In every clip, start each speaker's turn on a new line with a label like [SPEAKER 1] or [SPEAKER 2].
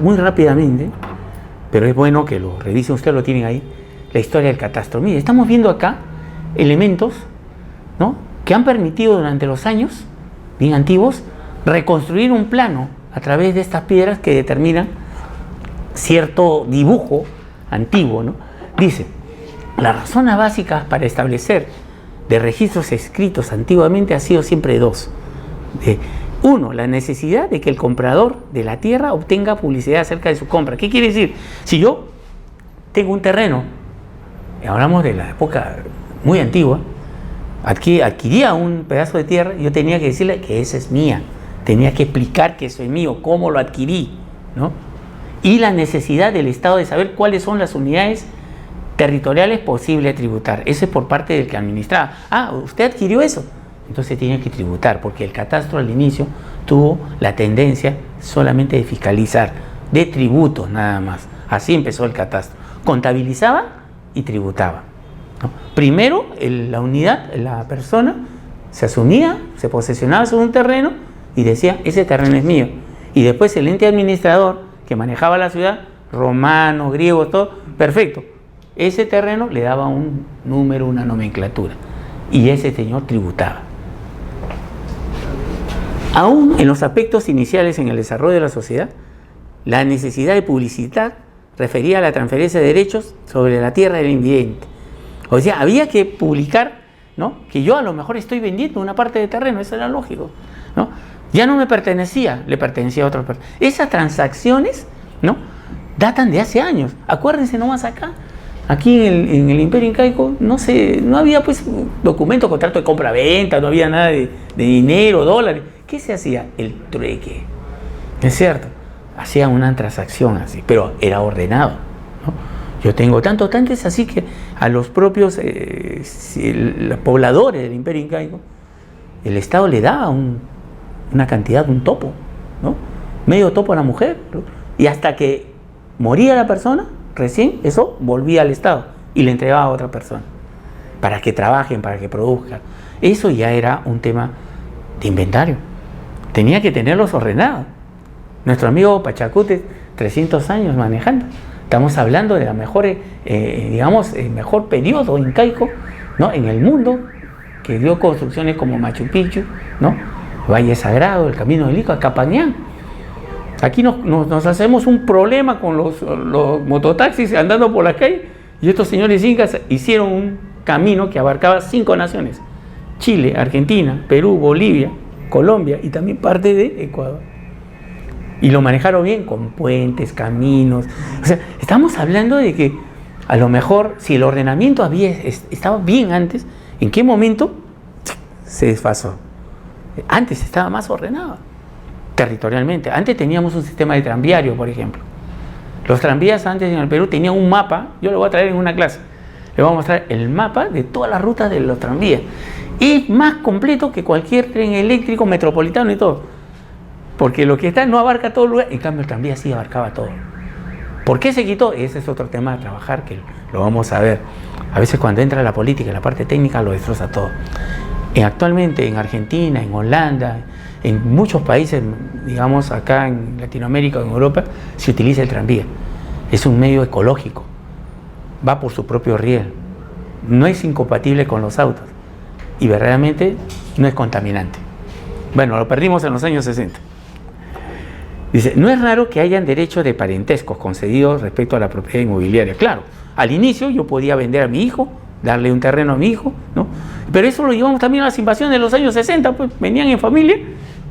[SPEAKER 1] muy rápidamente, pero es bueno que lo revisen, ustedes lo tienen ahí, la historia del catastro. Mire, estamos viendo acá elementos, ¿no?, que han permitido durante los años, bien antiguos, reconstruir un plano a través de estas piedras que determinan cierto dibujo antiguo, ¿no? Dice, las razones básicas para establecer de registros escritos antiguamente ha sido siempre dos. Uno, la necesidad de que el comprador de la tierra obtenga publicidad acerca de su compra. ¿Qué quiere decir? Si yo tengo un terreno, hablamos de la época muy antigua, adquiría un pedazo de tierra, yo tenía que decirle que esa es mía, tenía que explicar que eso es mío, cómo lo adquirí, ¿no? Y la necesidad del Estado de saber cuáles son las unidades territoriales posibles de tributar. Eso es por parte del que administraba. Ah, usted adquirió eso, entonces tiene que tributar, porque el catastro al inicio tuvo la tendencia solamente de fiscalizar, de tributos nada más. Así empezó el catastro. Contabilizaba y tributaba, ¿no? Primero, la unidad, la persona, se asumía, se posesionaba sobre un terreno y decía, ese terreno es mío. Y después el ente administrador que manejaba la ciudad, romanos, griegos, todo, perfecto. Ese terreno le daba un número, una nomenclatura, y ese señor tributaba. Aún en los aspectos iniciales en el desarrollo de la sociedad, la necesidad de publicitar refería a la transferencia de derechos sobre la tierra del invidente. O sea, había que publicar, ¿no?, que yo a lo mejor estoy vendiendo una parte de terreno, eso era lógico, ¿no? Ya no me pertenecía, le pertenecía a otra persona. Esas transacciones, ¿no?, datan de hace años. Acuérdense nomás acá, aquí en el Imperio Incaico, no había pues documento, contrato de compra-venta, no había nada de dinero, dólares. ¿Qué se hacía? El trueque. ¿Es cierto? Hacían una transacción así, pero era ordenado, ¿no? Yo tengo tantos así que a los propios los pobladores del Imperio Incaico, el Estado le daba una cantidad, un topo, ¿no?, medio topo a la mujer, ¿no?, y hasta que moría la persona, recién eso volvía al Estado y le entregaba a otra persona para que trabajen, para que produzcan. Eso ya era un tema de inventario. Tenía que tenerlos ordenados. Nuestro amigo Pachacute, 300 años manejando. Estamos hablando de la mejor, el mejor periodo incaico, ¿no?, en el mundo, que dio construcciones como Machu Picchu, ¿no?, Valle Sagrado, el Camino del Ica, Capañán. Aquí nos hacemos un problema con los mototaxis andando por la calle, y estos señores incas hicieron un camino que abarcaba 5 naciones: Chile, Argentina, Perú, Bolivia, Colombia y también parte de Ecuador. Y lo manejaron bien con puentes, caminos. O sea, estamos hablando de que a lo mejor si el ordenamiento estaba bien antes, ¿en qué momento se desfasó? Antes estaba más ordenado territorialmente. Antes teníamos un sistema de tranviario, por ejemplo. Los tranvías antes en el Perú tenían un mapa, yo lo voy a traer en una clase. Le voy a mostrar el mapa de todas las rutas de los tranvías. Es más completo que cualquier tren eléctrico metropolitano y todo. Porque lo que está no abarca todo el lugar, en cambio el tranvía sí abarcaba todo. ¿Por qué se quitó? Ese es otro tema de trabajar que lo vamos a ver. A veces cuando entra la política, la parte técnica lo destroza todo. Actualmente en Argentina, en Holanda, en muchos países, digamos acá en Latinoamérica o en Europa, se utiliza el tranvía. Es un medio ecológico, va por su propio riel, no es incompatible con los autos y verdaderamente no es contaminante. Bueno, lo perdimos en los años 60. Dice, no es raro que hayan derechos de parentescos concedidos respecto a la propiedad inmobiliaria. Claro, al inicio yo podía vender a mi hijo, darle un terreno a mi hijo, ¿no? Pero eso lo llevamos también a las invasiones de los años 60, pues venían en familia,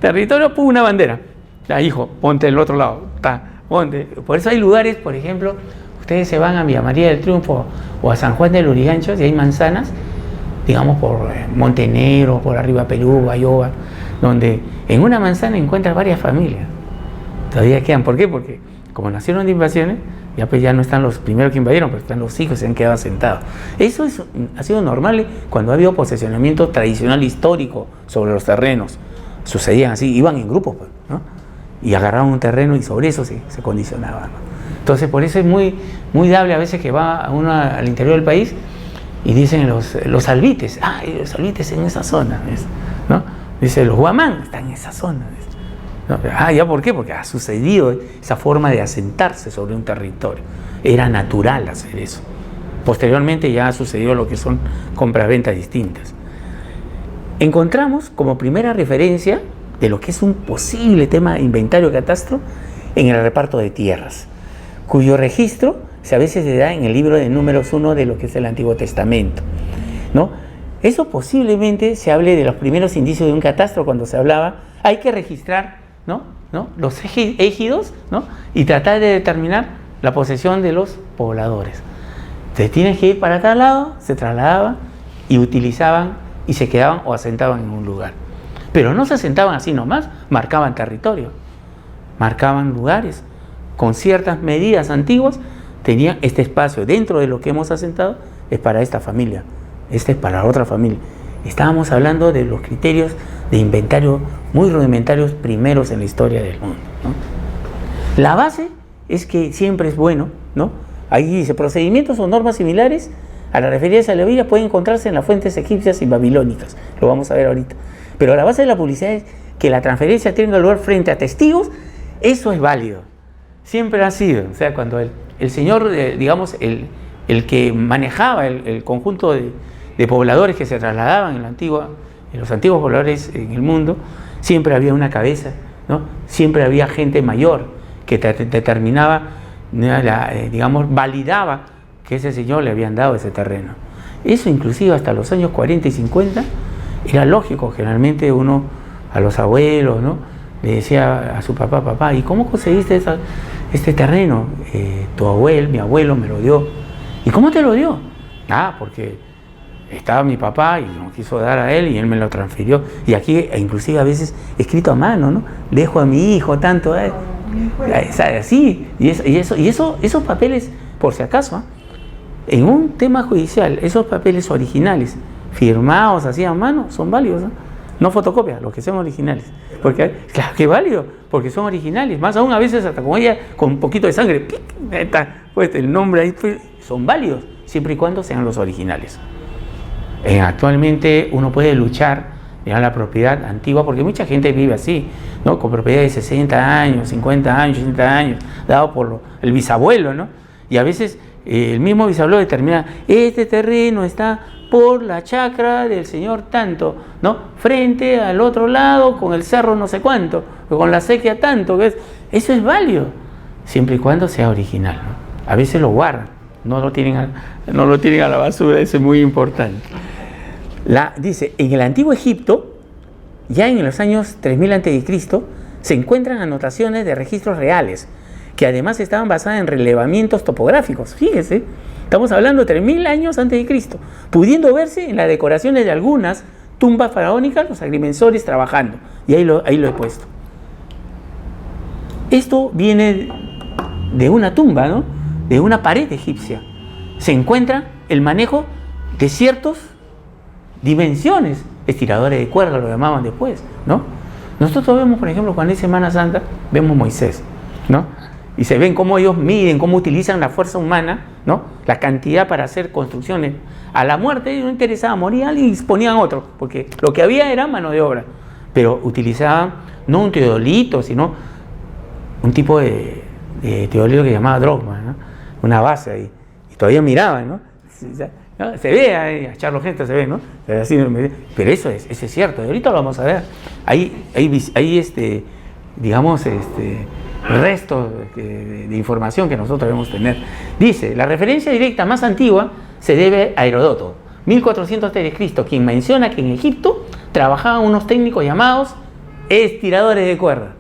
[SPEAKER 1] territorio, pum, una bandera. Ya, hijo, ponte del otro lado, ponte. Por eso hay lugares, por ejemplo, ustedes se van a Villa María del Triunfo o a San Juan del Lurigancho y hay manzanas, digamos por Montenegro, por arriba Perú, Bayoba, donde en una manzana encuentras varias familias. Todavía quedan. ¿Por qué? Porque como nacieron de invasiones, ya pues ya no están los primeros que invadieron, pero están los hijos y se han quedado asentados. Eso ha sido normal cuando ha habido posesionamiento tradicional histórico sobre los terrenos. Sucedían así, iban en grupos, ¿no?, y agarraban un terreno y sobre eso se condicionaban, ¿no? Entonces por eso es muy dable a veces que va uno al interior del país y dicen los albites, los albites en esa zona, ¿no? Dice los guamán están en esa zona, ¿no? ¿Ya por qué? Porque ha sucedido esa forma de asentarse sobre un territorio. Era natural hacer eso. Posteriormente ya ha sucedido lo que son compraventas distintas. Encontramos como primera referencia de lo que es un posible tema de inventario catastro en el reparto de tierras, cuyo registro a veces se da en el libro de Números 1 de lo que es el Antiguo Testamento, ¿no? Eso posiblemente se hable de los primeros indicios de un catastro cuando se hablaba, hay que registrar, ¿no? Los ejidos, ¿no? Y tratar de determinar la posesión de los pobladores. Entonces tienes que ir para tal lado, se trasladaban y utilizaban y se quedaban o asentaban en un lugar. Pero no se asentaban así nomás, marcaban territorio, marcaban lugares con ciertas medidas antiguas, tenían este espacio dentro de lo que hemos asentado, es para esta familia, este es para otra familia. Estábamos hablando de los criterios de inventario muy rudimentarios primeros en la historia del mundo, ¿no? La base es que siempre es bueno, ¿no? Ahí dice, procedimientos o normas similares a las referidas a la Biblia pueden encontrarse en las fuentes egipcias y babilónicas, lo vamos a ver ahorita. Pero la base de la publicidad es que la transferencia tenga lugar frente a testigos, eso es válido, siempre ha sido. O sea, cuando el señor, digamos, el que manejaba el conjunto de pobladores que se trasladaban en los antiguos pobladores en el mundo, siempre había una cabeza, ¿no? Siempre había gente mayor que determinaba, digamos, validaba que ese señor le habían dado ese terreno. Eso inclusive hasta los años 40 y 50 era lógico. Generalmente uno a los abuelos, ¿no?, le decía a su papá, ¿y cómo conseguiste este terreno? Mi abuelo me lo dio. ¿Y cómo te lo dio? Porque estaba mi papá y no quiso dar a él y él me lo transfirió. Y aquí, inclusive a veces escrito a mano, ¿no? Dejo a mi hijo tanto, así. Y esos papeles, por si acaso, en un tema judicial, esos papeles originales, firmados así a mano, son válidos, ¿no? No fotocopia, los que son originales. Porque, claro que es válido, porque son originales. Más aún a veces hasta con ella, con un poquito de sangre, ¡pic! Está, pues el nombre ahí, son válidos, siempre y cuando sean los originales. Actualmente uno puede luchar a la propiedad antigua, porque mucha gente vive así, ¿no? Con propiedad de 60 años, 50 años, 60 años, dado por el bisabuelo, ¿no? Y a veces el mismo bisabuelo determina, este terreno está por la chacra del señor tanto, ¿no? Frente al otro lado con el cerro no sé cuánto, o con la sequía tanto, eso es válido, siempre y cuando sea original, ¿no? A veces lo guardan, no lo tienen a la basura, eso es muy importante. Dice, en el antiguo Egipto, ya en los años 3000 a.C., se encuentran anotaciones de registros reales, que además estaban basadas en relevamientos topográficos. Fíjese, estamos hablando de 3000 años antes de Cristo, pudiendo verse en las decoraciones de algunas tumbas faraónicas los agrimensores trabajando. Y ahí lo he puesto. Esto viene de una tumba, ¿no?, de una pared egipcia. Se encuentra el manejo de ciertas dimensiones, estiradores de cuerda lo llamaban después, ¿no? Nosotros vemos, por ejemplo, cuando es Semana Santa, vemos Moisés, ¿no? Y se ven cómo ellos miden, cómo utilizan la fuerza humana, ¿no?, la cantidad para hacer construcciones. A la muerte no interesaba, moría alguien y ponían otro, porque lo que había era mano de obra. Pero utilizaban no un teodolito, sino un tipo de teodolito que se llamaba drogma, ¿no?, una base ahí. Y todavía miraban, ¿no? Se ve ahí, a Charlo Gente se ve, ¿no? Pero eso es cierto, y ahorita lo vamos a ver. Hay digamos, restos de información que nosotros debemos tener. Dice, la referencia directa más antigua se debe a Heródoto, 1400 a.C., quien menciona que en Egipto trabajaban unos técnicos llamados estiradores de cuerda.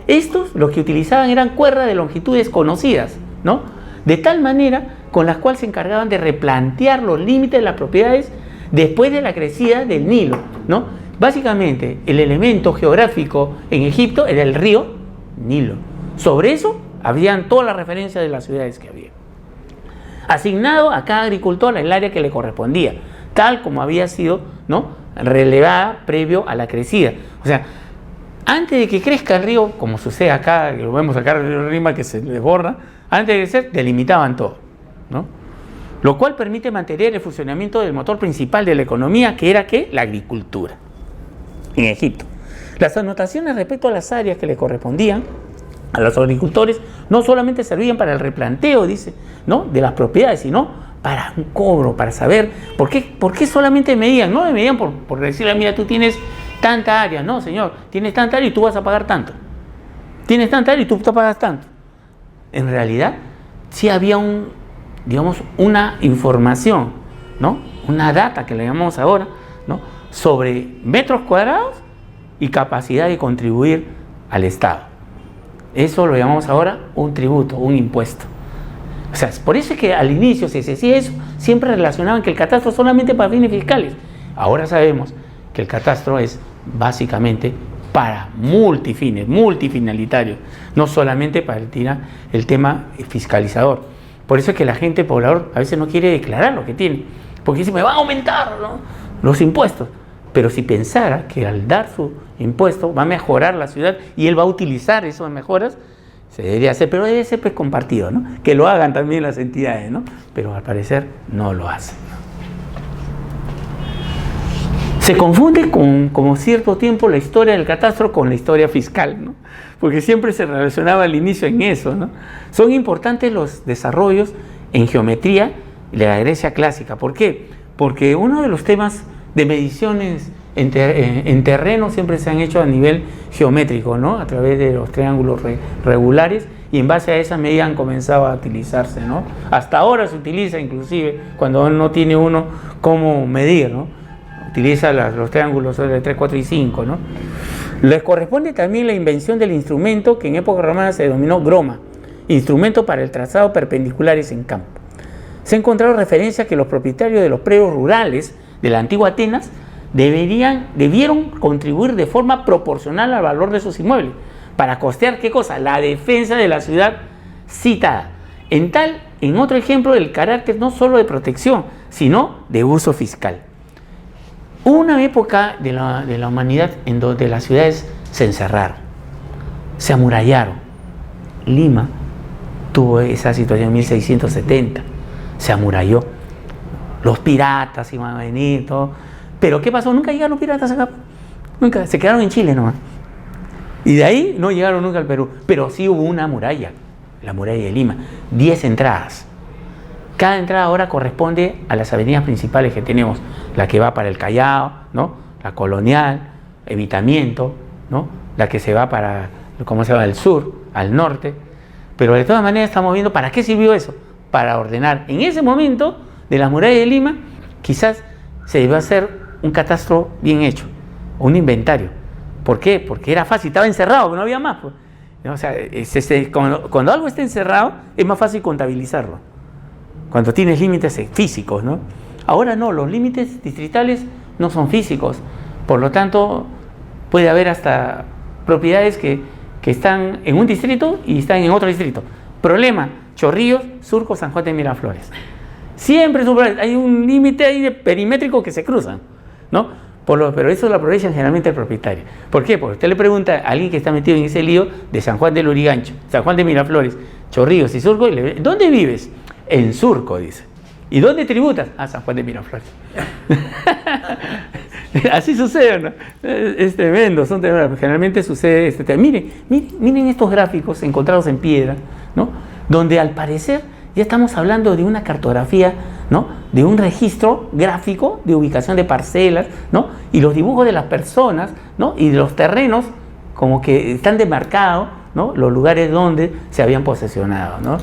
[SPEAKER 1] Estos, los que utilizaban eran cuerdas de longitudes conocidas, ¿no?, de tal manera con las cuales se encargaban de replantear los límites de las propiedades después de la crecida del Nilo, ¿no? Básicamente, el elemento geográfico en Egipto era el río Nilo. Sobre eso habían todas las referencias de las ciudades que había. Asignado a cada agricultor el área que le correspondía, tal como había sido, ¿no?, relevada previo a la crecida. O sea, antes de que crezca el río, como sucede acá, que lo vemos acá en el río Rima que se desborda, antes de crecer delimitaban todo, ¿no? Lo cual permite mantener el funcionamiento del motor principal de la economía, que era, ¿qué?, la agricultura en Egipto. Las anotaciones respecto a las áreas que le correspondían a los agricultores no solamente servían para el replanteo, dice, ¿no?, de las propiedades, sino para un cobro, para saber por qué solamente medían. No me medían por decirle, mira, tú tienes tanta área. No, señor, tienes tanta área y tú vas a pagar tanto. Tienes tanta área y tú te pagas tanto. En realidad, sí había una información, ¿no?, una data que le llamamos ahora, ¿no?, sobre metros cuadrados y capacidad de contribuir al Estado. Eso lo llamamos ahora un tributo, un impuesto. O sea, por eso es que al inicio se decía eso, siempre relacionaban que el catastro solamente para fines fiscales. Ahora sabemos que el catastro es básicamente para multifines, multifinalitario, no solamente para el tema fiscalizador. Por eso es que la gente, el poblador, a veces no quiere declarar lo que tiene, porque dice, me van a aumentar, ¿no?, los impuestos. Pero si pensara que al dar su impuesto va a mejorar la ciudad y él va a utilizar esas mejoras, se debería hacer, pero debe ser pues compartido, ¿no?, que lo hagan también las entidades, ¿no?, pero al parecer no lo hacen. Se confunde como cierto tiempo la historia del catastro con la historia fiscal, ¿no?, porque siempre se relacionaba al inicio en eso, ¿no? Son importantes los desarrollos en geometría de la Grecia clásica. ¿Por qué? Porque uno de los temas de mediciones en terreno siempre se han hecho a nivel geométrico, ¿no?, a través de los triángulos regulares, y en base a esa medida han comenzado a utilizarse, ¿no? Hasta ahora se utiliza, inclusive cuando no tiene uno cómo medir, ¿no?, utiliza los triángulos de 3, 4 y 5, ¿no? Les corresponde también la invención del instrumento que en época romana se denominó groma, instrumento para el trazado perpendiculares en campo. Se ha encontrado referencia que los propietarios de los predios rurales de la antigua Atenas debieron contribuir de forma proporcional al valor de sus inmuebles para costear, ¿qué cosa?, la defensa de la ciudad citada. En otro ejemplo, el carácter no solo de protección, sino de uso fiscal. Hubo una época de la humanidad en donde las ciudades se encerraron, se amurallaron. Lima tuvo esa situación en 1670, se amuralló. Los piratas iban a venir, todo. Pero ¿qué pasó? Nunca llegaron los piratas acá. Nunca, se quedaron en Chile nomás. Y de ahí no llegaron nunca al Perú. Pero sí hubo una muralla, la muralla de Lima, 10 entradas. Cada entrada ahora corresponde a las avenidas principales que tenemos, la que va para el Callao, ¿no?, la Colonial, Evitamiento, ¿no?, la que se va para, ¿cómo se llama?, el sur, al norte. Pero de todas maneras estamos viendo para qué sirvió eso, para ordenar. En ese momento de la muralla de Lima, quizás se debió hacer un catastro bien hecho, un inventario. ¿Por qué? Porque era fácil, estaba encerrado, no había más, pues. O sea, cuando algo está encerrado, es más fácil contabilizarlo. Cuando tienes límites físicos, ¿no? Ahora no, los límites distritales no son físicos. Por lo tanto, puede haber hasta propiedades que están en un distrito y están en otro distrito. Problema, Chorrillos, Surco, San Juan de Miraflores. Siempre hay un límite ahí de perimétrico que se cruzan, ¿no? Pero eso lo aprovechan generalmente el propietario. ¿Por qué? Porque usted le pregunta a alguien que está metido en ese lío de San Juan del Lurigancho, San Juan de Miraflores, Chorrillos y Surco, y ¿dónde vives? En Surco, dice. ¿Y dónde tributas? Ah, San Juan de Miraflores. Así sucede, ¿no? Es tremendo, generalmente sucede este tema. Miren estos gráficos encontrados en piedra, ¿no?, donde al parecer ya estamos hablando de una cartografía, ¿no?, de un registro gráfico de ubicación de parcelas, ¿no?, y los dibujos de las personas, ¿no?, y de los terrenos como que están demarcados, ¿no?, los lugares donde se habían posesionado, ¿no?